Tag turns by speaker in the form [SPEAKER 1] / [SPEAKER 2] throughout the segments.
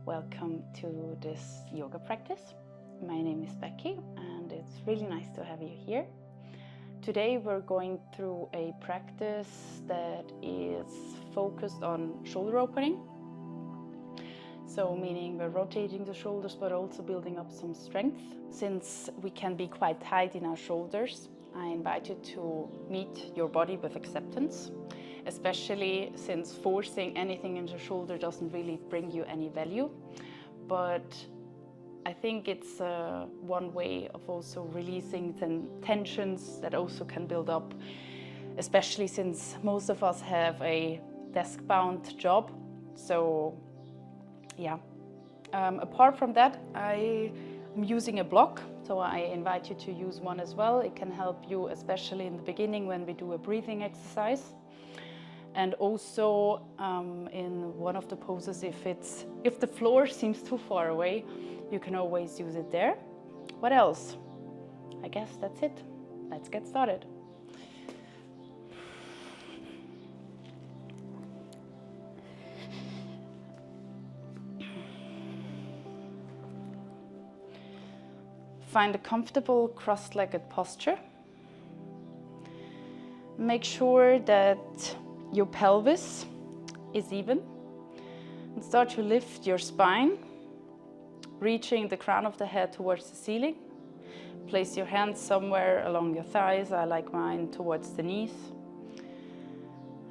[SPEAKER 1] welcome to this yoga practice. My name is Becky and it's really nice to have you here. Today we're going through a practice that is focused on shoulder opening. So meaning we're rotating the shoulders but also building up some strength. Since we can be quite tight in our shoulders, I invite you to meet your body with acceptance, especially since forcing anything into the shoulder doesn't really bring you any value. But I think it's one way of also releasing the tensions that also can build up, especially since most of us have a desk-bound job. So yeah, apart from that, I'm using a block, so I invite you to use one as well. It can help you, especially in the beginning when we do a breathing exercise. And also in one of the poses, if the floor seems too far away, you can always use it there. What else? I guess that's it. Let's get started. Find a comfortable cross-legged posture. Make sure that your pelvis is even. And start to lift your spine, reaching the crown of the head towards the ceiling. Place your hands somewhere along your thighs. I like mine towards the knees.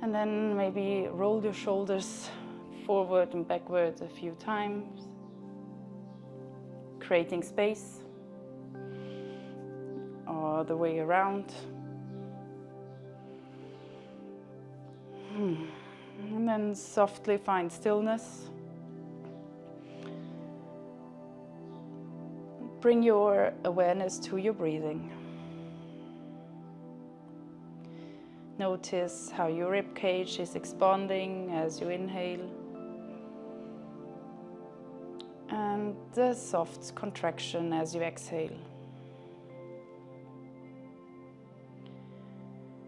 [SPEAKER 1] And then maybe roll your shoulders forward and backward a few times, creating space. All the way around. And then softly find stillness. Bring your awareness to your breathing. Notice how your rib cage is expanding as you inhale. And the soft contraction as you exhale.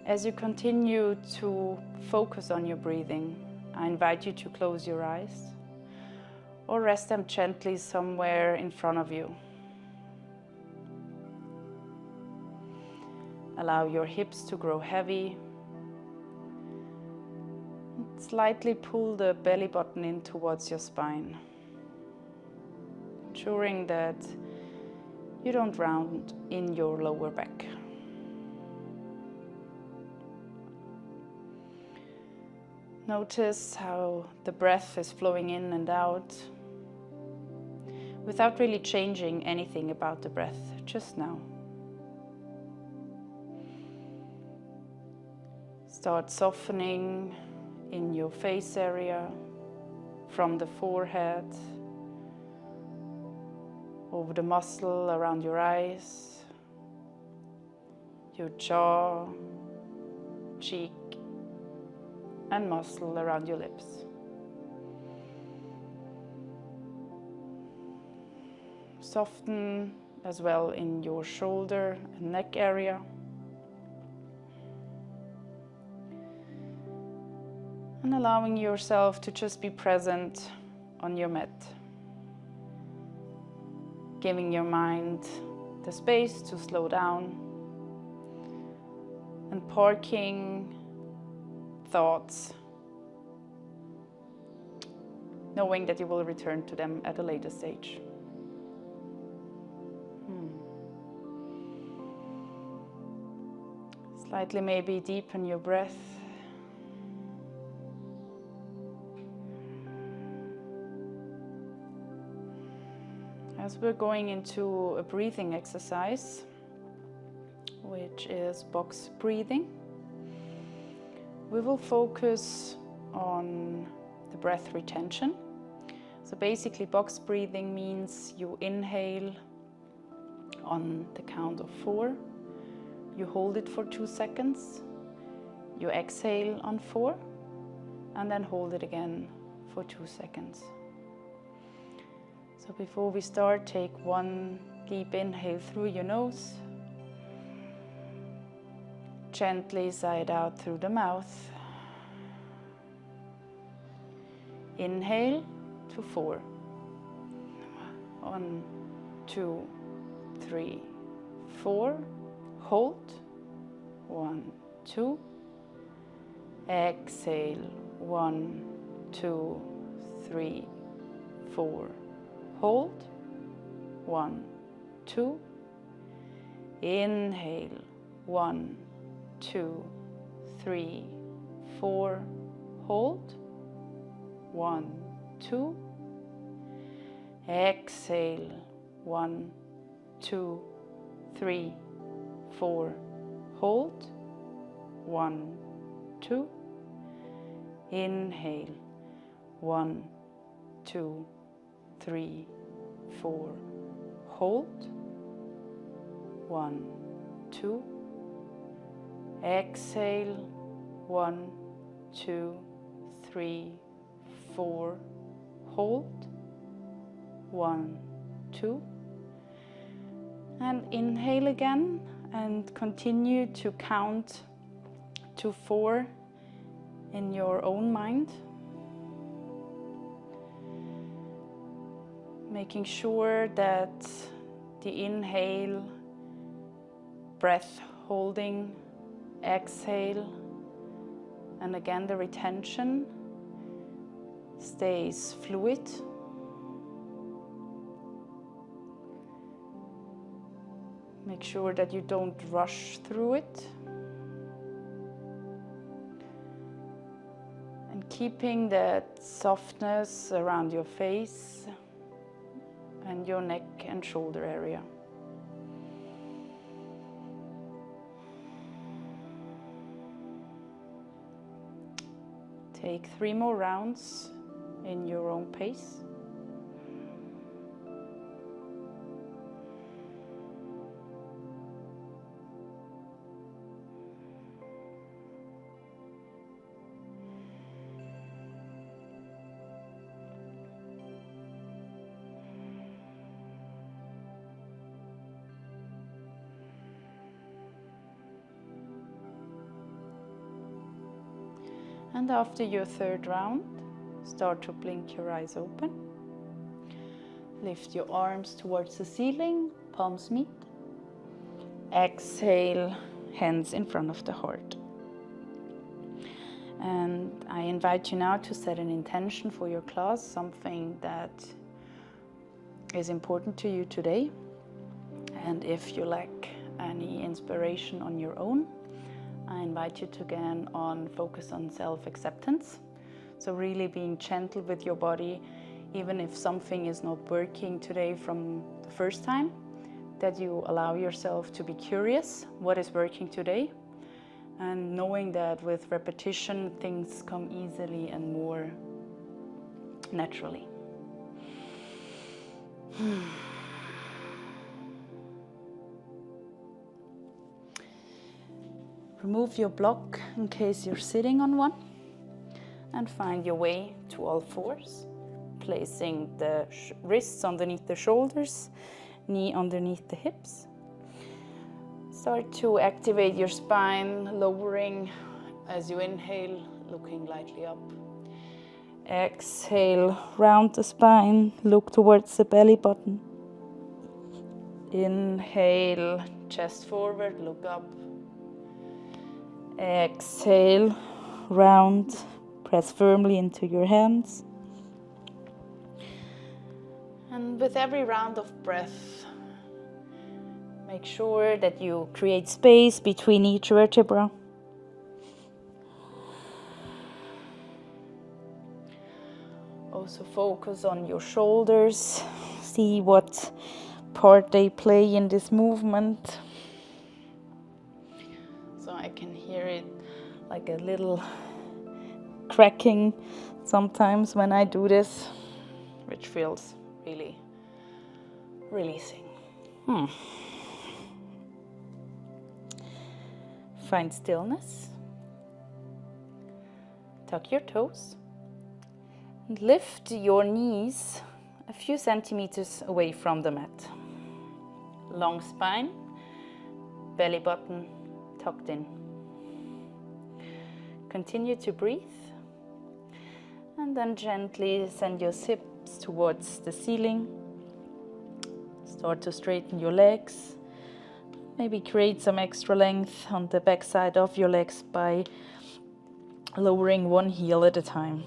[SPEAKER 1] As you continue to focus on your breathing, I invite you to close your eyes or rest them gently somewhere in front of you. Allow your hips to grow heavy. Slightly pull the belly button in towards your spine, ensuring that you don't round in your lower back. Notice how the breath is flowing in and out without really changing anything about the breath, just now. Start softening in your face area, from the forehead, over the muscle around your eyes, your jaw, cheek, and muscle around your lips. Soften as well in your shoulder and neck area. And allowing yourself to just be present on your mat. Giving your mind the space to slow down and parking thoughts, knowing that you will return to them at a later stage. Slightly maybe deepen your breath. As we're going into a breathing exercise, which is box breathing, we will focus on the breath retention. So basically box breathing means you inhale on the count of 4, you hold it for 2 seconds, you exhale on 4, and then hold it again for 2 seconds. So before we start, take one deep inhale through your nose. Gently sigh it out through the mouth. Inhale to 4. 1, 2, 3, 4. Hold. 1, 2. Exhale. 1, 2, 3, 4. Hold. 1, 2. Inhale. 1, 2, 3, 4. Hold. 1, 2. Exhale. 1, 2, 3, 4. Hold. 1, 2. Inhale. 1, 2, 3, 4. Hold. 1, 2. Exhale. 1, 2, 3, 4. Hold. 1, 2. And inhale again and continue to count to 4 in your own mind. Making sure that the inhale, breath holding, exhale, and again the retention stays fluid. Make sure that you don't rush through it. And keeping that softness around your face and your neck and shoulder area. Take 3 more rounds in your own pace. And after your 3rd round, start to blink your eyes open. Lift your arms towards the ceiling, palms meet. Exhale, hands in front of the heart. And I invite you now to set an intention for your class, something that is important to you today. And if you lack any inspiration on your own, I invite you to again focus on self-acceptance. So really being gentle with your body, even if something is not working today from the first time, that you allow yourself to be curious, what is working today? And knowing that with repetition, things come easily and more naturally. Remove your block in case you're sitting on one and find your way to all 4s, placing the wrists underneath the shoulders, knee underneath the hips. Start to activate your spine, lowering as you inhale, looking lightly up. Exhale, round the spine, look towards the belly button. Inhale, chest forward, look up. Exhale, round, press firmly into your hands. And with every round of breath, make sure that you create space between each vertebra. Also focus on your shoulders. See what part they play in this movement. So I can hear it like a little cracking sometimes when I do this, which feels really releasing. Find stillness. Tuck your toes. And lift your knees a few centimeters away from the mat. Long spine, belly button tucked in. Continue to breathe. And then gently send your hips towards the ceiling.
[SPEAKER 2] Start to straighten your legs. Maybe create some extra length on the back side of your legs by lowering one heel at a time.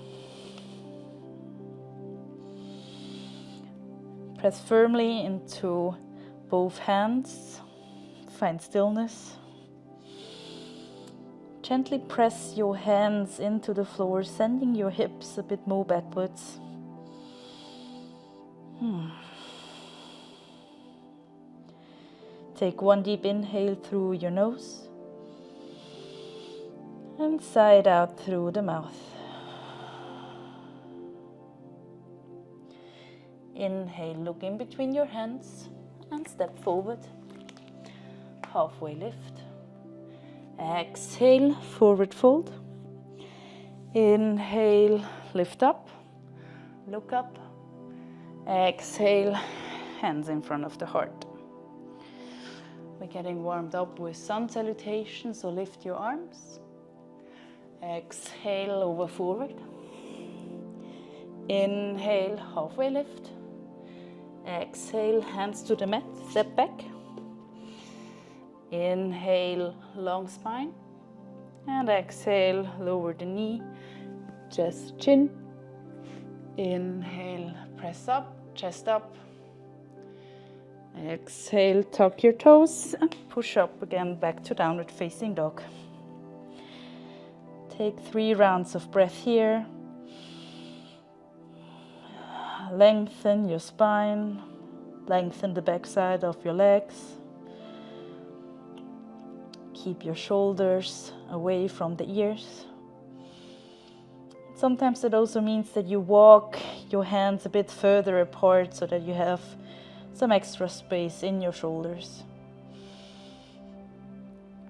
[SPEAKER 2] Press firmly into both hands. Find stillness. Gently press your hands into the floor, sending your hips a bit more backwards. Take one deep inhale through your nose and sigh it out through the mouth. Inhale, look in between your hands and step forward. Halfway lift. Exhale, forward fold. Inhale, lift up, look up. Exhale, hands in front of the heart. We're getting warmed up with sun salutation, so lift your arms. Exhale, over forward. Inhale, halfway lift. Exhale, hands to the mat, step back. Inhale, long spine. And exhale, lower the knee, chest, chin. Inhale, press up, chest up. Exhale, tuck your toes and push up again back to downward facing dog. Take 3 rounds of breath here. Lengthen your spine, lengthen the backside of your legs. Keep your shoulders away from the ears. Sometimes it also means that you walk your hands a bit further apart so that you have some extra space in your shoulders.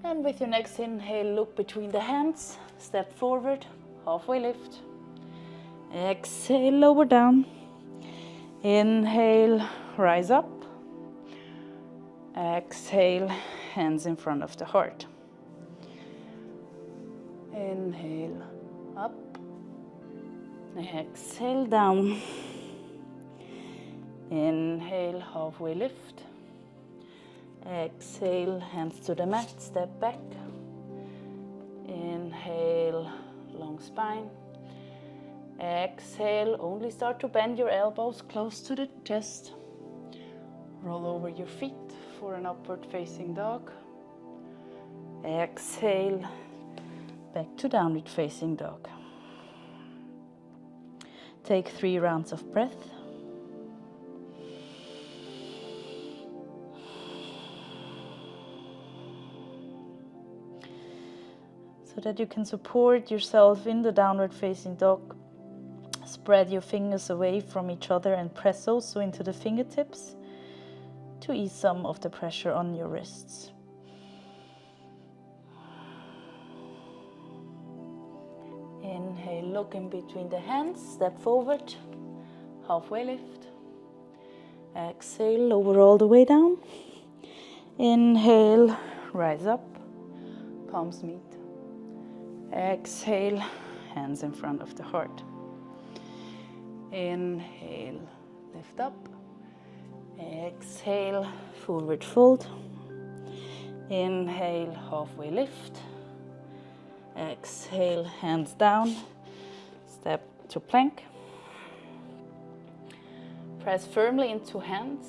[SPEAKER 2] And with your next inhale, look between the hands, step forward, halfway lift. Exhale, lower down. Inhale, rise up. Exhale, hands in front of the heart. Inhale, up. Exhale, down. Inhale, halfway lift. Exhale, hands to the mat, step back. Inhale, long spine. Exhale, only start to bend your elbows close to the chest. Roll over your feet for an upward facing dog. Exhale, back to downward facing dog. Take 3 rounds of breath. So that you can support yourself in the downward facing dog. Spread your fingers away from each other and press also into the fingertips to ease some of the pressure on your wrists. Inhale, look in between the hands, step forward, halfway lift. Exhale, lower all the way down. Inhale, rise up, palms meet. Exhale, hands in front of the heart. Inhale, lift up. Exhale, forward fold. Inhale, halfway lift. Exhale, hands down. Step to plank. Press firmly into hands.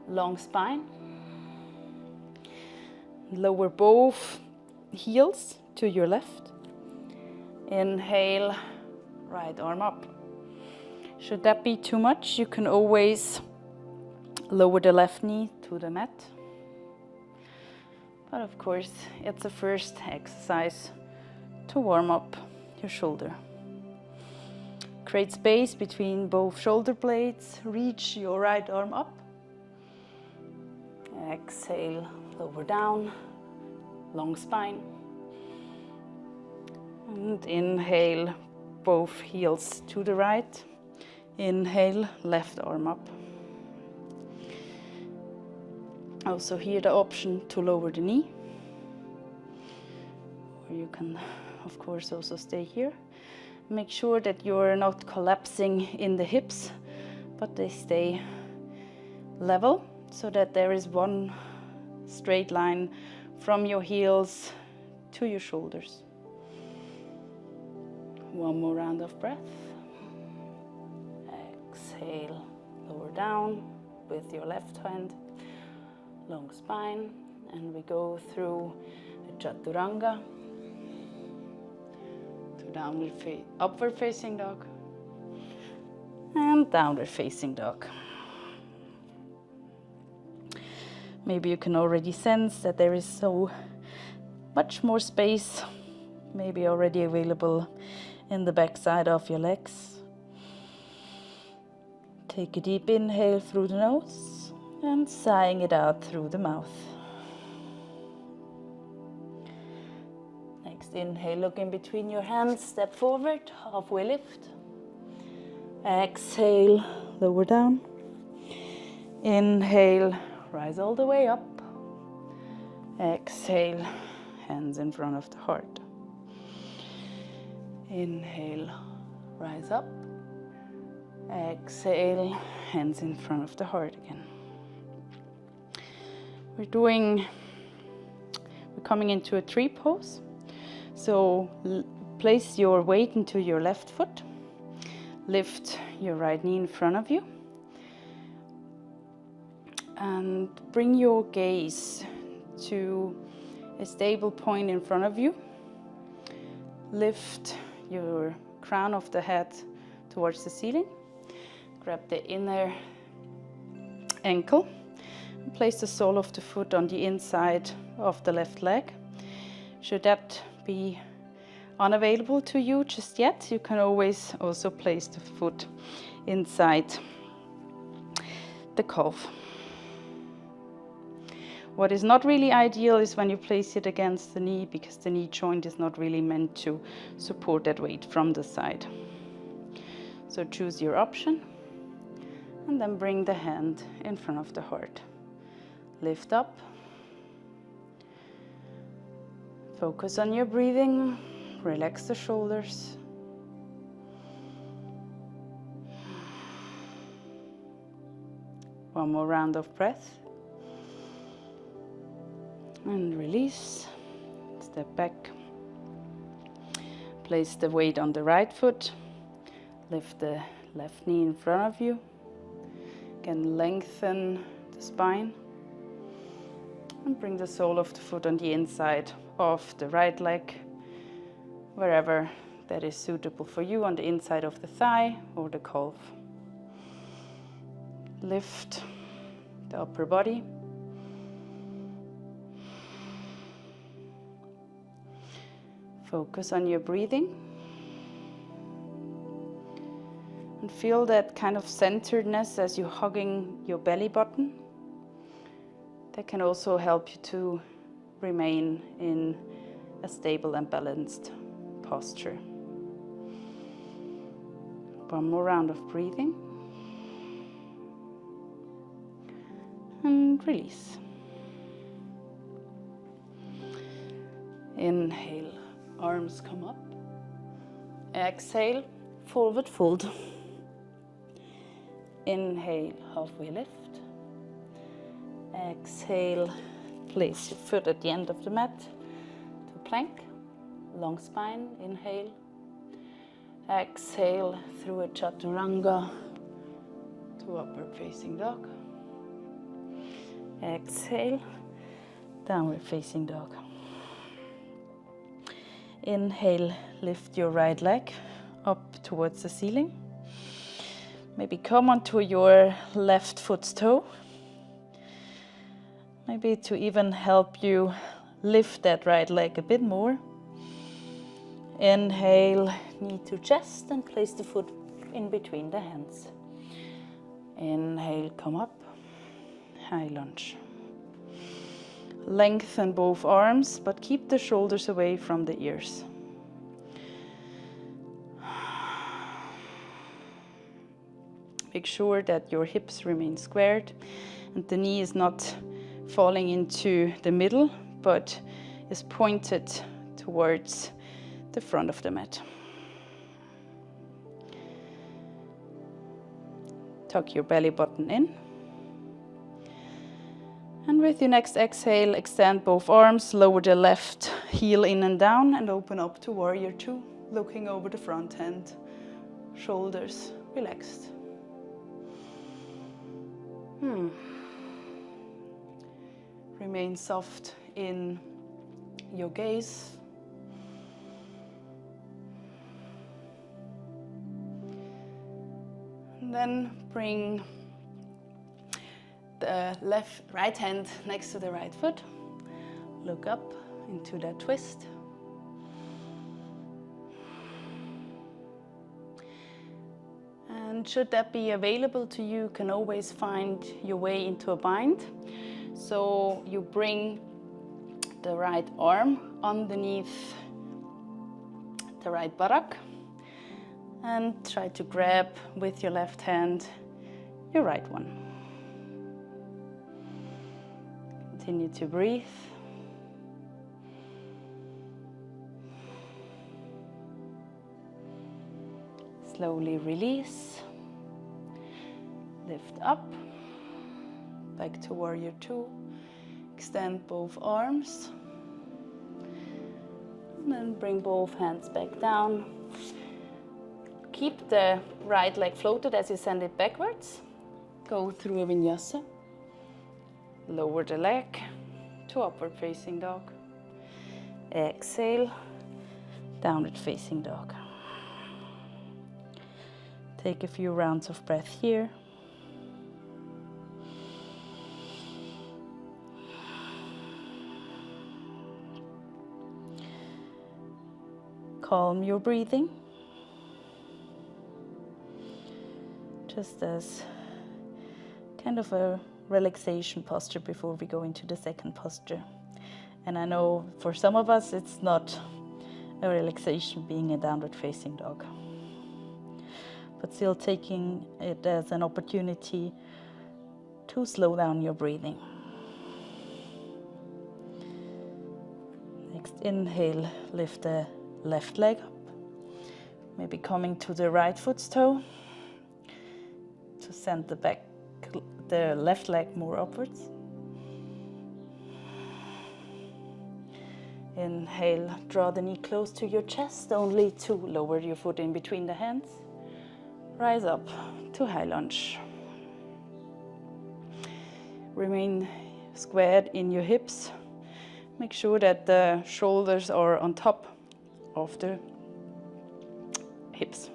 [SPEAKER 2] Long spine. Lower both heels to your left. Inhale, right arm up. Should that be too much, you can always lower the left knee to the mat. But of course, it's a first exercise to warm up your shoulder. Create space between both shoulder blades. Reach your right arm up. Exhale, lower down, long spine. And inhale, both heels to the right. Inhale, left arm up. Also here the option to lower the knee. Or you can, of course, also stay here. Make sure that you're not collapsing in the hips, but they stay level so that there is one straight line from your heels to your shoulders. One more round of breath. Exhale, lower down with your left hand, long spine, and we go through the chaturanga to upward facing dog and downward facing dog. Maybe you can already sense that there is so much more space, maybe already available in the back side of your legs. Take a deep inhale through the nose and sighing it out through the mouth. Next inhale, look in between your hands, step forward, halfway lift. Exhale, lower down. Inhale, rise all the way up. Exhale, hands in front of the heart. Inhale, rise up. Exhale, hands in front of the heart again. We're coming into a tree pose. So place your weight into your left foot. Lift your right knee in front of you. And bring your gaze to a stable point in front of you. Lift your crown of the head towards the ceiling. Grab the inner ankle. And place the sole of the foot on the inside of the left leg. Should that be unavailable to you just yet, you can always also place the foot inside the calf. What is not really ideal is when you place it against the knee, because the knee joint is not really meant to support that weight from the side. So choose your option and then bring the hand in front of the heart. Lift up. Focus on your breathing. Relax the shoulders. One more round of breath. And release. Step back. Place the weight on the right foot. Lift the left knee in front of you. Again, lengthen the spine. And bring the sole of the foot on the inside of the right leg, wherever that is suitable for you, on the inside of the thigh or the calf. Lift the upper body. Focus on your breathing. And feel that kind of centeredness as you're hugging your belly button. That can also help you to remain in a stable and balanced posture. One more round of breathing. And release. Inhale, arms come up. Exhale, forward fold. Inhale, halfway lift. Exhale, place your foot at the end of the mat to plank, long spine, inhale. Exhale through a chaturanga to upward facing dog. Exhale, downward facing dog. Inhale, lift your right leg up towards the ceiling. Maybe come onto your left foot's toe. Maybe to even help you lift that right leg a bit more. Inhale, knee to chest, and place the foot in between the hands. Inhale, come up, high lunge. Lengthen both arms, but keep the shoulders away from the ears. Make sure that your hips remain squared and the knee is not falling into the middle, but is pointed towards the front of the mat. Tuck your belly button in. And with your next exhale, extend both arms, lower the left heel in and down, and open up to warrior two, looking over the front hand, shoulders relaxed. Remain soft in your gaze. And then bring the right hand next to the right foot. Look up into that twist. And should that be available to you, you can always find your way into a bind. So you bring the right arm underneath the right buttock and try to grab with your left hand your right one. Continue to breathe. Slowly release. Lift up. Back to warrior two. Extend both arms. And then bring both hands back down. Keep the right leg floated as you send it backwards. Go through a vinyasa. Lower the leg to upward facing dog. Exhale, downward facing dog. Take a few rounds of breath here. Calm your breathing. Just as kind of a relaxation posture before we go into the second posture. And I know for some of us it's not a relaxation being a downward facing dog, but still taking it as an opportunity to slow down your breathing. Next inhale, lift the left leg up, maybe coming to the right foot's toe to send the left leg more upwards. Inhale, draw the knee close to your chest, only to lower your foot in between the hands. Rise up to high lunge. Remain squared in your hips. Make sure that the shoulders are on top of the hips.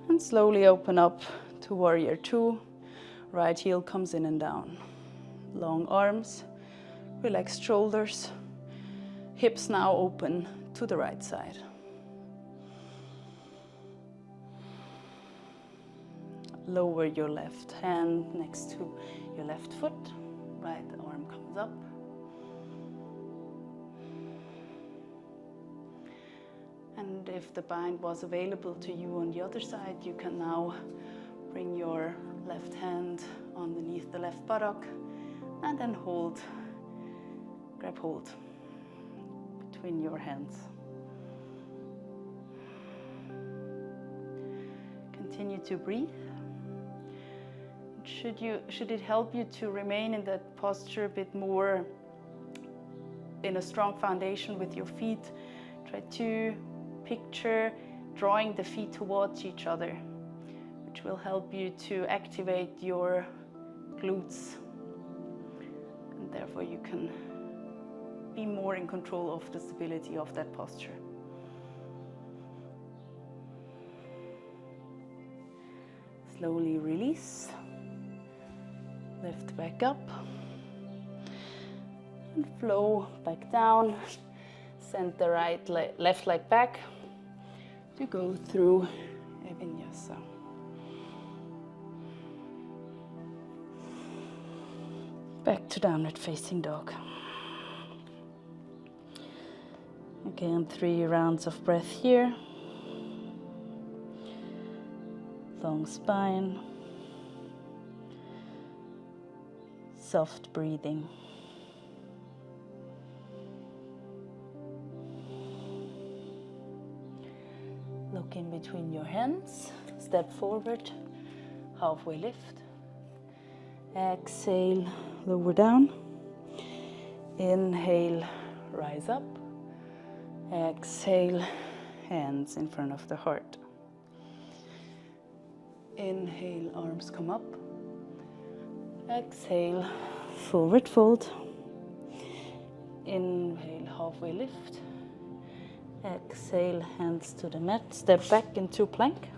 [SPEAKER 2] And slowly open up to warrior two. Right heel comes in and down. Long arms, relaxed shoulders. Hips now open to the right side. Lower your left hand next to your left foot. Right arm comes up. And if the bind was available to you on the other side, you can now bring your left hand underneath the left buttock and then grab hold between your hands. Continue to breathe. Should it help you to remain in that posture a bit more in a strong foundation with your feet, try to picture drawing the feet towards each other, which will help you to activate your glutes, and therefore you can be more in control of the stability of that posture. Slowly release, lift back up, and flow back down. Send the left leg back to go through a vinyasa. Back to downward facing dog. Again, 3 rounds of breath here. Long spine. Soft breathing. Look in between your hands. Step forward. halfway lift. Exhale, lower down. Inhale, rise up. Exhale, hands in front of the heart. Inhale, arms come up. Exhale, forward fold. Inhale, halfway lift. Exhale, hands to the mat. Step back into plank.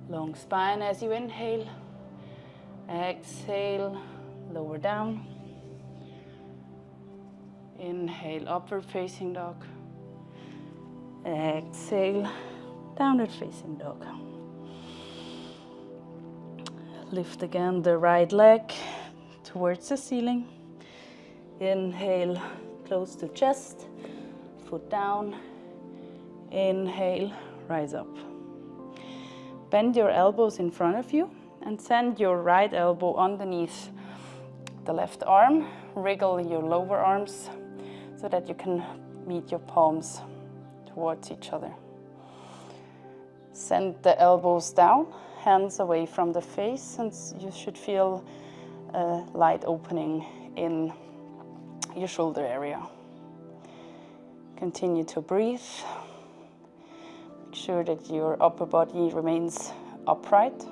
[SPEAKER 2] Long spine as you inhale. Exhale, lower down. Inhale, upward facing dog. Exhale, downward facing dog. Lift again the right leg towards the ceiling. Inhale, close to chest, foot down. Inhale, rise up. Bend your elbows in front of you and send your right elbow underneath the left arm. Wriggle your lower arms so that you can meet your palms towards each other. Send the elbows down, hands away from the face, and you should feel a light opening in your shoulder area. Continue to breathe. Make sure that your upper body remains upright.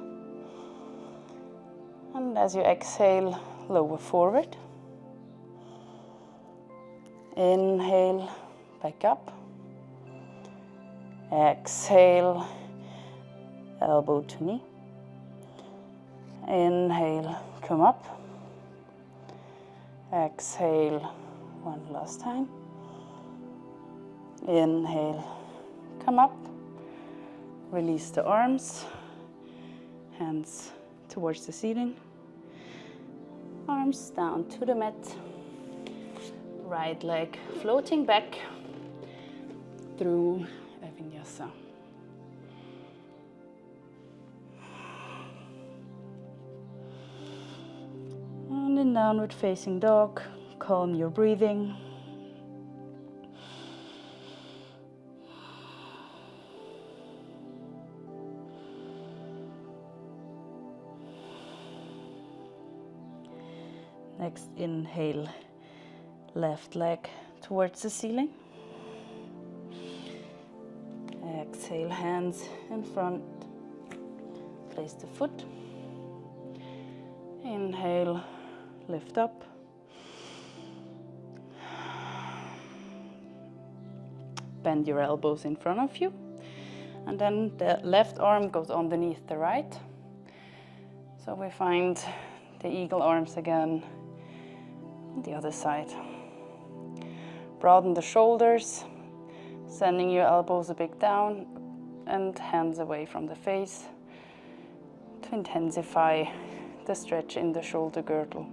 [SPEAKER 2] And as you exhale, lower forward. Inhale, back up. Exhale, elbow to knee. Inhale, come up. Exhale, one last time. Inhale, come up. Release the arms, hands towards the ceiling. Arms down to the mat. Right leg floating back through a vinyasa. And in downward facing dog, calm your breathing. Next, inhale, left leg towards the ceiling. Exhale, hands in front. Place the foot. Inhale, lift up. Bend your elbows in front of you. And then the left arm goes underneath the right. So we find the eagle arms again on the other side. Broaden the shoulders, sending your elbows a bit down and hands away from the face to intensify the stretch in the shoulder girdle.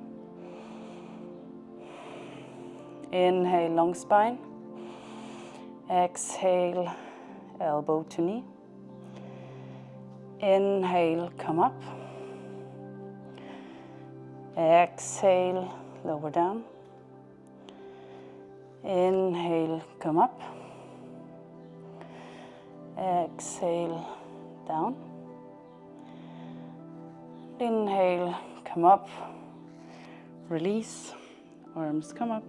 [SPEAKER 2] Inhale, long spine. Exhale, elbow to knee. Inhale, come up. Exhale, lower down. Inhale, come up. Exhale, down. Inhale, come up. Release, arms come up.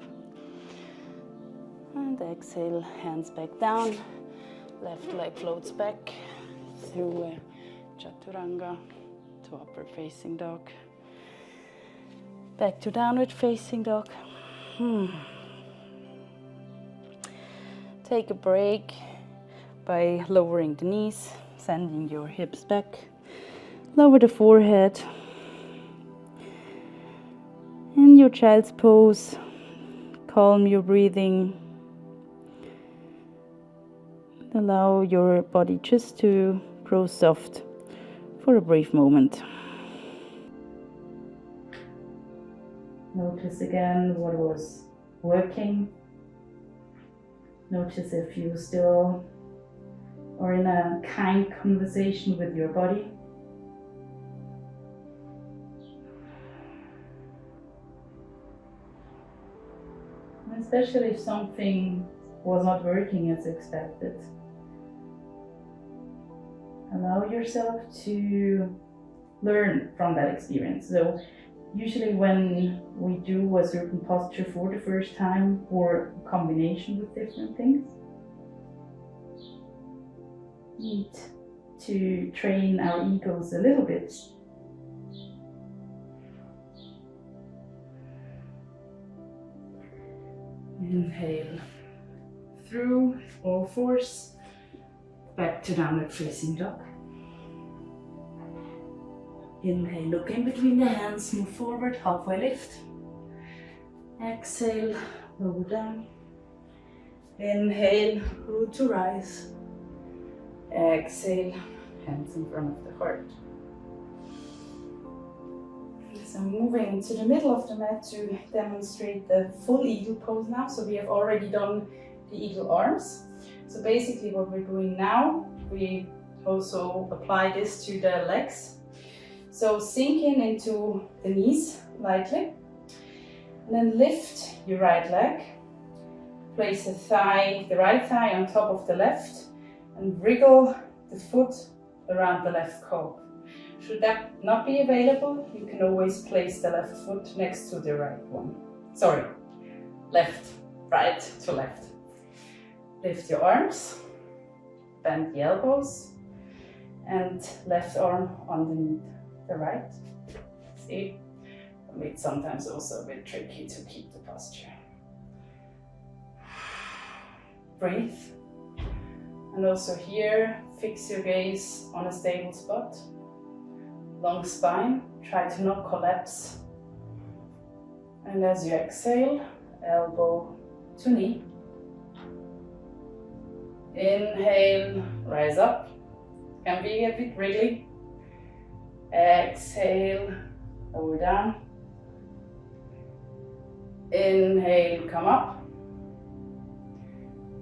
[SPEAKER 2] And exhale, hands back down. Left leg floats back through a chaturanga to upward facing dog. Back to downward facing dog. Take a break by lowering the knees, sending your hips back. Lower the forehead. In your child's pose, calm your breathing. Allow your body just to grow soft for a brief moment. Notice again what was working. Notice if you still are in a kind conversation with your body. Especially if something was not working as expected. Allow yourself to learn from that experience. So usually when we do a certain posture for the first time or a combination with different things, we need to train our egos a little bit. Inhale through all fours, back to downward facing dog. Inhale, look in between the hands, move forward, halfway lift. Exhale, lower down. Inhale, root to rise. Exhale, hands in front of the heart. So moving to the middle of the mat to demonstrate the full eagle pose now. So we have already done the eagle arms. So basically what we're doing now, we also apply this to the legs. So sink in into the knees lightly, and then lift your right leg. Place the right thigh on top of the left, and wriggle the foot around the left calf. Should that not be available, you can always place the left foot next to the right one. Sorry, right to left. Lift your arms, bend the elbows, and left arm underneath the right. See, it's sometimes also a bit tricky to keep the posture. Breathe. And also here, fix your gaze on a stable spot. Long spine, try to not collapse. And as you exhale, elbow to knee. Inhale, rise up. Can be a bit wriggly. Exhale, lower down. Inhale, come up.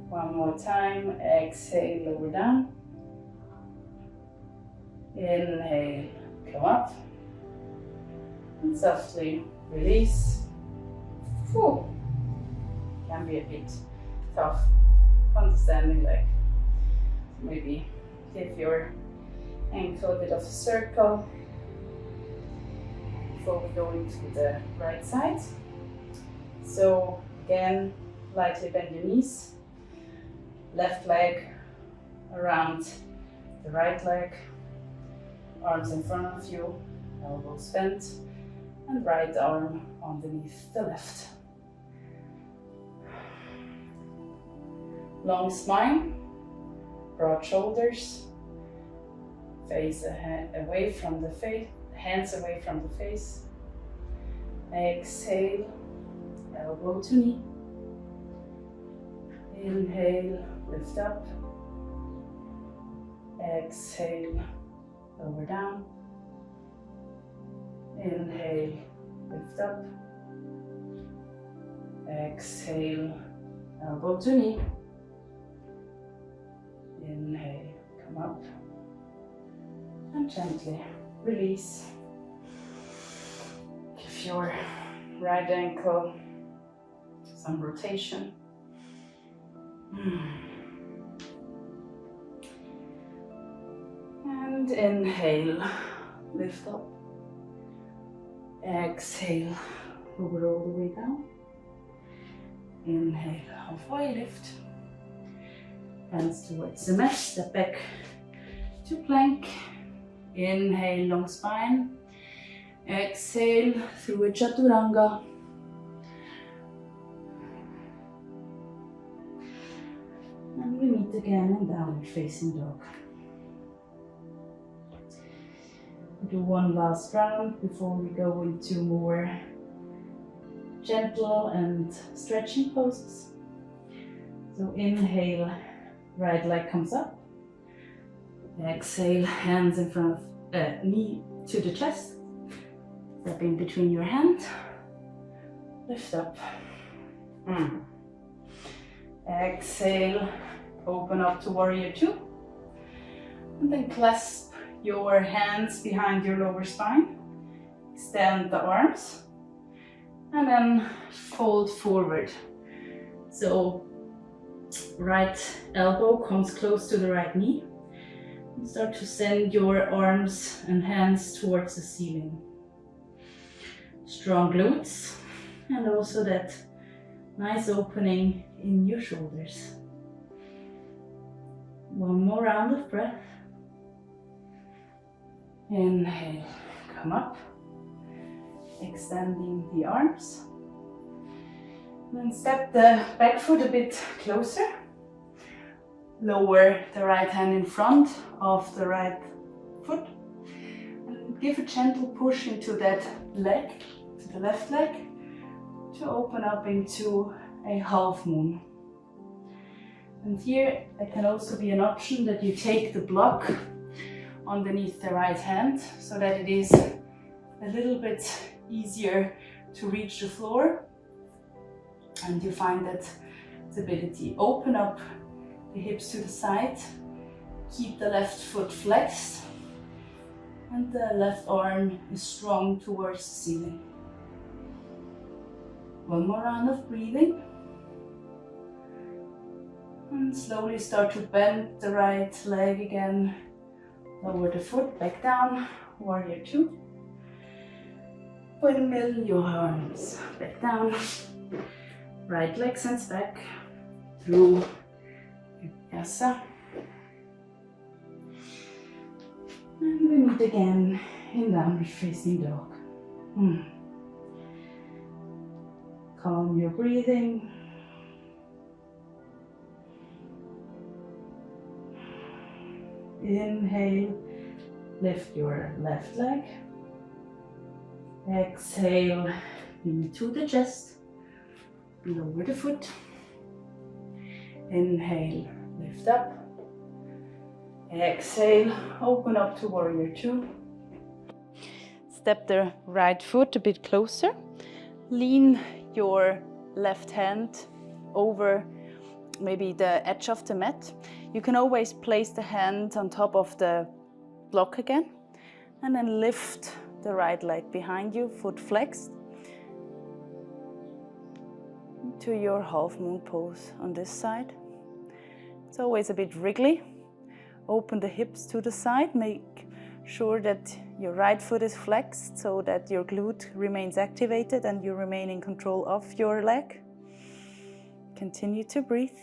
[SPEAKER 2] One more time, exhale, lower down. Inhale, come up. And softly release. Whew. Can be a bit tough on the standing leg. Maybe give your ankle a bit of a circle before we go into the right side. So again, lightly bend your knees. Left leg around the right leg, arms in front of you, elbows bent, and right arm underneath the left. Long spine, broad shoulders, face away from the face, hands away from the face. Exhale, elbow to knee. Inhale, lift up. Exhale, lower down. Inhale, lift up. Exhale, elbow to knee. Inhale, come up. And gently release. Give your right ankle some rotation. And inhale, lift up. Exhale, lower all the way down. Inhale, halfway lift. Hands towards the mat, step back to plank. Inhale, long spine. Exhale, through a chaturanga. And we meet again in downward facing dog. Do one last round before we go into more gentle and stretching poses. So inhale, right leg comes up. Exhale, hands in front of knee to the chest. Step in between your hands. Lift up. Exhale, open up to warrior two. And then clasp your hands behind your lower spine. Extend the arms. And then fold forward. So right elbow comes close to the right knee. Start to send your arms and hands towards the ceiling. Strong glutes and also that nice opening in your shoulders. One more round of breath. Inhale, come up, extending the arms. Then step the back foot a bit closer. Lower the right hand in front of the right foot. And give a gentle push into that leg, to the left leg, to open up into a half moon. And here it can also be an option that you take the block underneath the right hand so that it is a little bit easier to reach the floor. And you find that stability. Open up the hips to the side, keep the left foot flexed, and the left arm is strong towards the ceiling. One more round of breathing. And slowly start to bend the right leg again. Lower the foot back down, warrior two. Windmill your arms back down. Right leg sends back through Vinyasa. And we meet again in downward facing dog. Calm your breathing. Inhale, lift your left leg. Exhale, knee to the chest. Lower the foot. Inhale, lift up. Exhale, open up to warrior two. Step the right foot a bit closer. Lean your left hand over maybe the edge of the mat. You can always place the hand on top of the block again. And then lift the right leg behind you, foot flexed, to your half moon pose on this side. It's always a bit wriggly. Open the hips to the side. Make sure that your right foot is flexed so that your glute remains activated and you remain in control of your leg. Continue to breathe.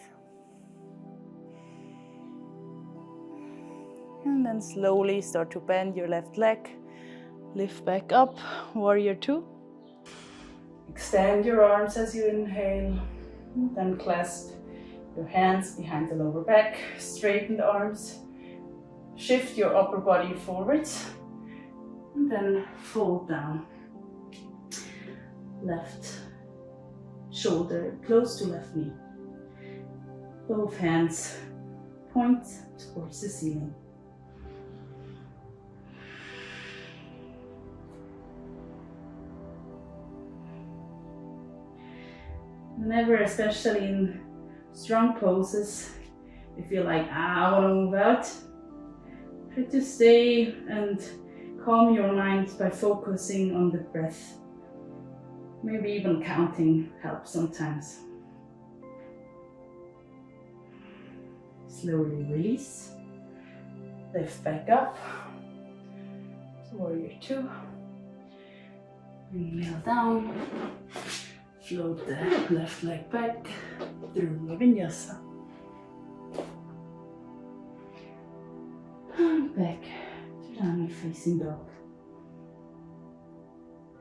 [SPEAKER 2] And then slowly start to bend your left leg. Lift back up, warrior two. Extend your arms as you inhale. Then clasp your hands behind the lower back. Straighten the arms. Shift your upper body forwards. And then fold down. Left shoulder close to left knee. Both hands point towards the ceiling. Whenever, especially in strong poses, you feel like, I want to move out, try to stay and calm your mind by focusing on the breath. Maybe even counting helps sometimes. Slowly release. Lift back up. Warrior two. Inhale down. Float the left leg back through Vinyasa. And back to downward facing dog.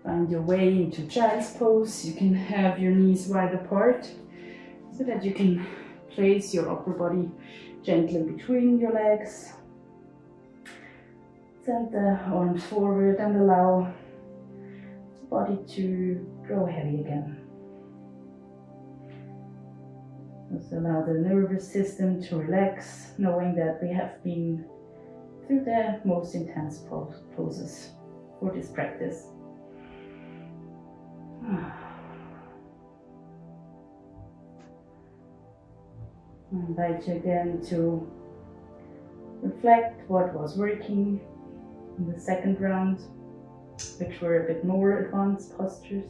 [SPEAKER 2] Find your way into child's pose. You can have your knees wide apart so that you can place your upper body gently between your legs. Send the arms forward and allow the body to grow heavy again. Also allow the nervous system to relax, knowing that we have been through the most intense poses for this practice. I invite you again to reflect what was working in the second round, which were a bit more advanced postures.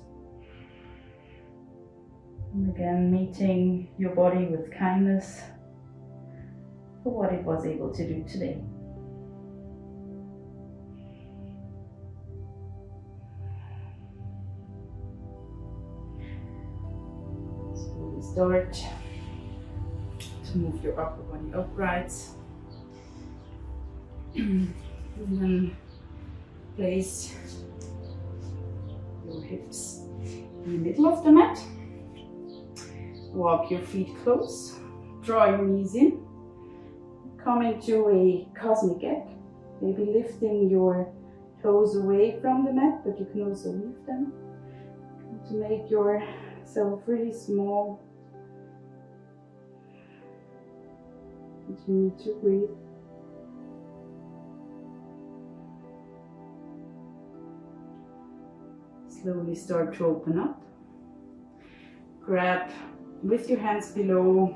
[SPEAKER 2] And again, meeting your body with kindness for what it was able to do today. Start to move your upper body upright. And then place your hips in the middle of the mat. Walk your feet close. Draw your knees in. Come into a cosmic egg. Maybe lifting your toes away from the mat, but you can also lift them to make yourself really small. Continue to breathe. Slowly start to open up. Grab with your hands below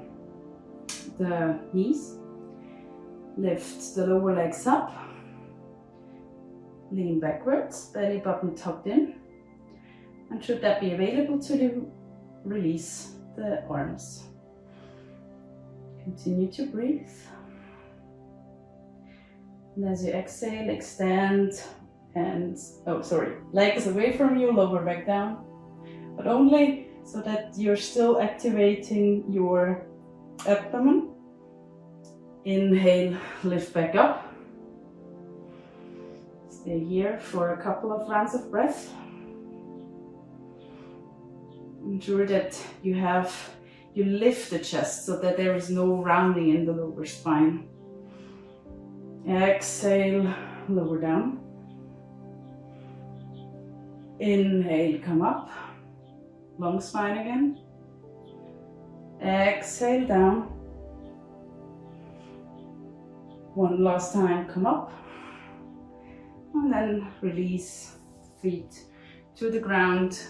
[SPEAKER 2] the knees. Lift the lower legs up. Lean backwards, belly button tucked in. And should that be available to you, release the arms. Continue to breathe. And as you exhale, extend legs away from you, lower back down. But only so that you're still activating your abdomen. Inhale, lift back up. Stay here for a couple of rounds of breath. Ensure that you lift the chest so that there is no rounding in the lower spine. Exhale, lower down. Inhale, come up. Long spine again. Exhale, down. One last time, come up. And then release feet to the ground.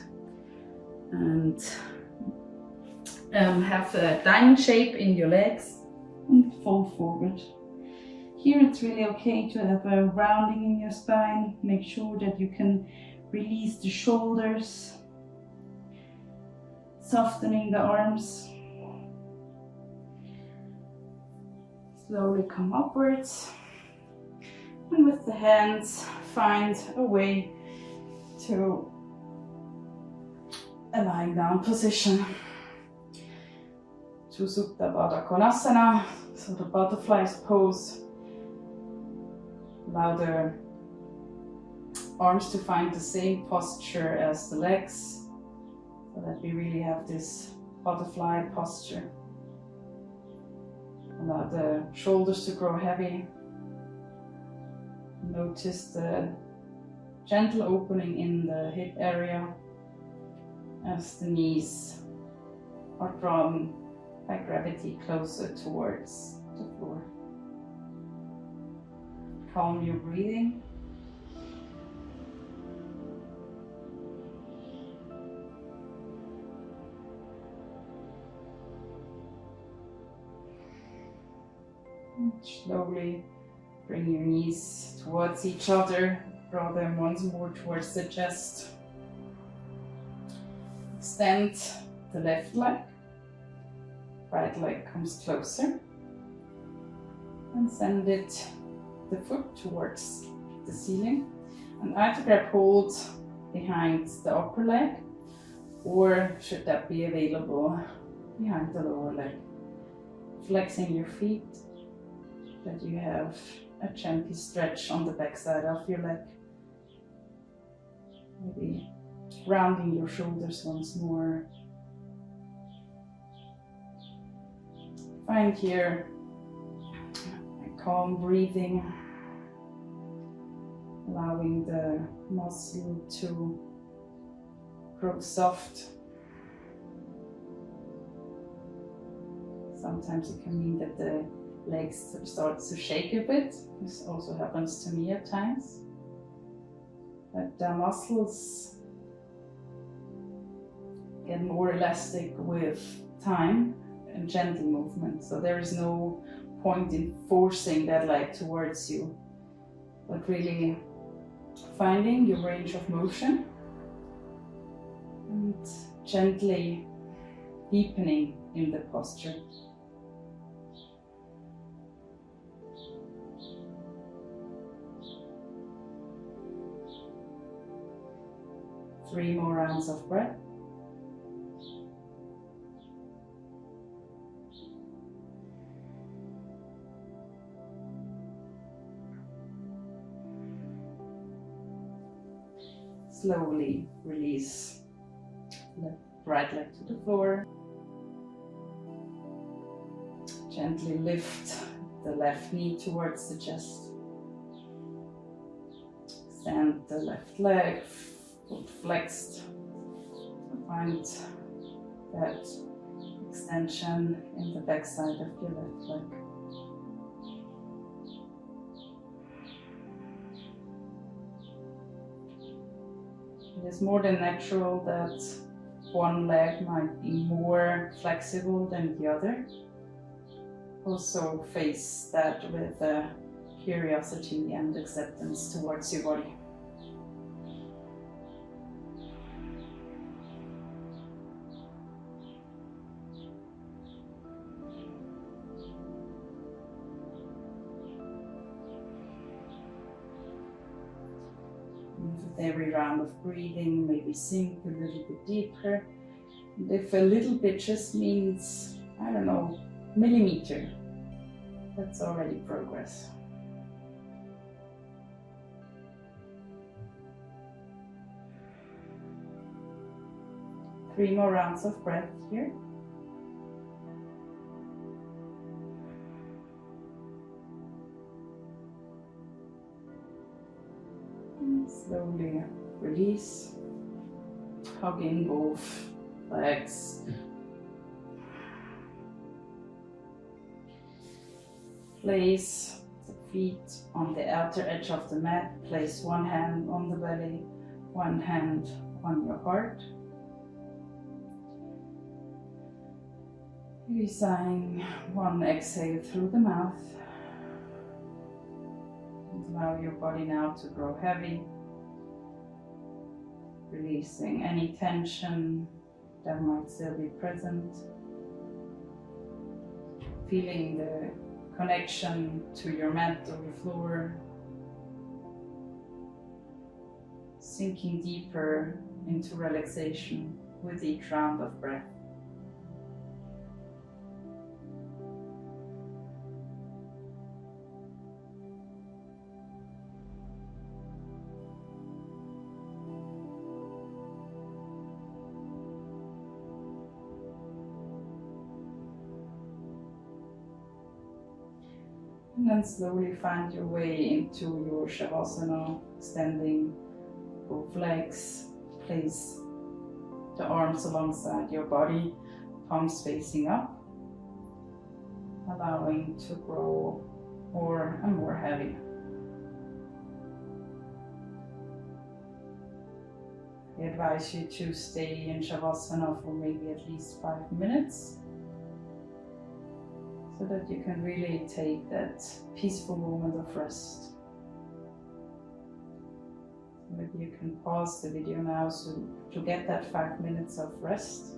[SPEAKER 2] And have a diamond shape in your legs and fold forward. Here it's really okay to have a rounding in your spine. Make sure that you can release the shoulders, softening the arms. Slowly come upwards, and with the hands find a way to a lying down position. To Supta Baddha Konasana, so the butterfly's pose. Allow the arms to find the same posture as the legs, so that we really have this butterfly posture. Allow the shoulders to grow heavy. Notice the gentle opening in the hip area as the knees are drawn by gravity closer towards the floor. Calm your breathing. And slowly bring your knees towards each other. Draw them once more towards the chest. Extend the left leg. Right leg comes closer. And send the foot towards the ceiling. And either grab hold behind the upper leg, or should that be available, behind the lower leg. Flexing your feet, that you have a gentle stretch on the back side of your leg. Maybe rounding your shoulders once more. Find here a calm breathing, allowing the muscle to grow soft. Sometimes it can mean that the legs start to shake a bit. This also happens to me at times. But the muscles get more elastic with time and gentle movement. So there is no point in forcing that leg towards you, but really finding your range of motion and gently deepening in the posture. Three more rounds of breath. Slowly release the right leg to the floor. Gently lift the left knee towards the chest. Extend the left leg, foot flexed. Find that extension in the back side of your left leg. It is more than natural that one leg might be more flexible than the other. Also face that with curiosity and acceptance towards your body. With every round of breathing, maybe sink a little bit deeper. And if a little bit just means, I don't know, millimeter, that's already progress. Three more rounds of breath here. And slowly release, hugging both legs. Place the feet on the outer edge of the mat. Place one hand on the belly, one hand on your heart. Releasing one exhale through the mouth. And allow your body now to grow heavy. Releasing any tension that might still be present. Feeling the connection to your mat or the floor. Sinking deeper into relaxation with each round of breath. And then slowly find your way into your Shavasana, extending both legs. Place the arms alongside your body, palms facing up, allowing to grow more and more heavy. I advise you to stay in Shavasana for maybe at least 5 minutes, so that you can really take that peaceful moment of rest. Maybe you can pause the video now so to get that 5 minutes of rest.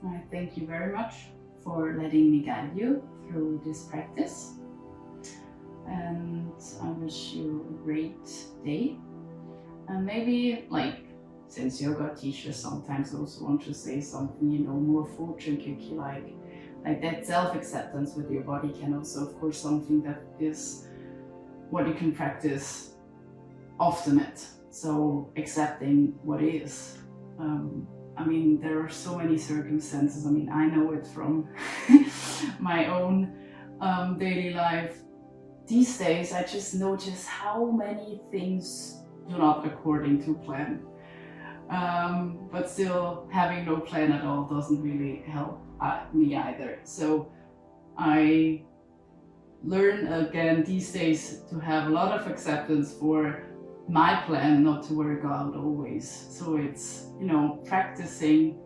[SPEAKER 2] I thank you very much for letting me guide you through this practice, and I wish you a great day. And maybe, like, since yoga teachers sometimes also want to say something, you know, more fortune cookie, like that self-acceptance with your body can also, of course, something that is what you can practice often at. So accepting what is. I mean, there are so many circumstances. I mean, I know it from my own daily life. These days, I just notice how many things do not according to plan. But still, having no plan at all doesn't really help me either. So I learn again these days to have a lot of acceptance for my plan not to work out always. So it's, you know, practicing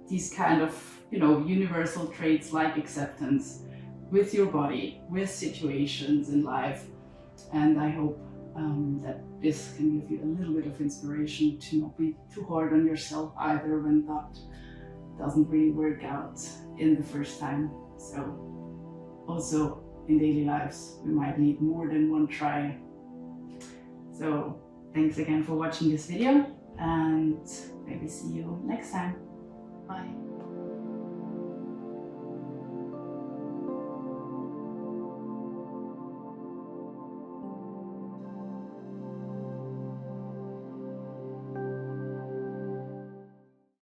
[SPEAKER 2] these kind of, you know, universal traits like acceptance with your body, with situations in life. And I hope that this can give you a little bit of inspiration to not be too hard on yourself either when that doesn't really work out in the first time. So also
[SPEAKER 1] in daily lives, we might need more than one try. So thanks again for watching this video, and maybe see you next time. Bye.